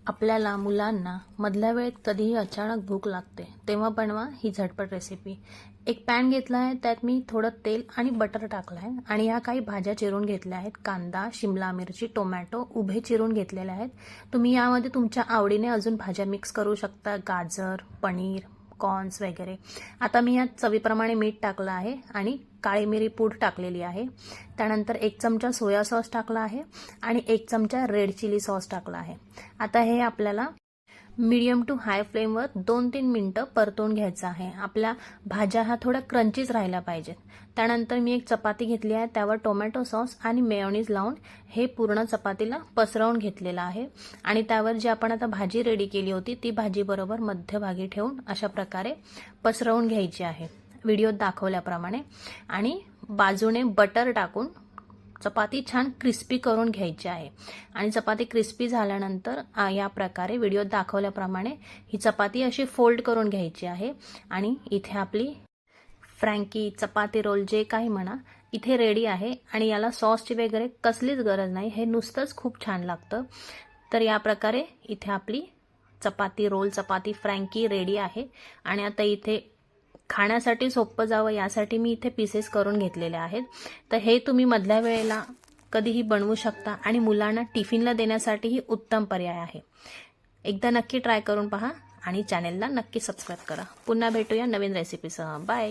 आपल्याला मुलांना मधल्या वेळेत कधीही अचानक भूक लागते तेव्हा बनवा ही झटपट रेसिपी। एक पॅन घेतला आहे, त्यात मी थोडं तेल आणि बटर टाकलं आहे आणि ह्या काही भाज्या चिरून घेतल्या आहेत। कांदा, शिमला मिरची, टोमॅटो उभे चिरून घेतलेले आहेत। तुम्ही यामध्ये तुमच्या आवडीने अजून भाज्या मिक्स करू शकता, गाजर, पनीर, कॉर्न्स वगैरे। आता मी यात चवीप्रमाणे मीठ टाकलं आहे आणि काळी मिरी पूड टाकलेली आहे। त्यानंतर 1 चमचा सोया सॉस टाकला आहे आणि 1 चमचा रेड चिली सॉस टाकला आहे। आता हे आपल्याला मीडियम टू हाय फ्लेमवर 2-3 मिनिटं परतवून घ्यायचं आहे। आपल्या भाज्या हा थोड्या क्रंचीच राहिल्या पाहिजेत। त्यानंतर मी एक चपाती घेतली आहे, त्यावर टोमॅटो सॉस आणि मेयोनीज लावून हे पूर्ण चपातीला पसरवून घेतलेलं आहे आणि त्यावर जी आपण आता भाजी रेडी केली होती ती भाजी बरोबर मध्यभागी ठेवून अशा प्रकारे पसरवून घ्यायची आहे व्हिडिओत दाखवल्याप्रमाणे। आणि बाजूने बटर टाकून चपाती छान क्रिस्पी करून घ्यायची आहे आणि चपाती क्रिस्पी झाल्यानंतर या प्रकारे व्हिडिओत दाखवल्याप्रमाणे ही चपाती अशी फोल्ड करून घ्यायची आहे आणि इथे आपली फ्रँकी चपाती रोल जे काही म्हणा इथे रेडी आहे आणि याला सॉसची वगैरे कसलीच गरज नाही, हे नुसतंच खूप छान लागतं। तर या प्रकारे इथे आपली चपाती रोल, चपाती फ्रँकी रेडी आहे आणि आता इथे खाण्यासाठी सोपं जावं यासाठी मी इथे पीसेस करून घेतलेले आहेत। तर हे तुम्ही मधल्या वेळेला कधीही बनवू शकता आणि मुलांना टिफिनला देण्यासाठीही उत्तम पर्याय आहे। एकदा नक्की ट्राय करून पहा आणि चॅनेलला नक्की सबस्क्राइब करा। पुन्हा भेटूया नवीन रेसिपीसह। बाय।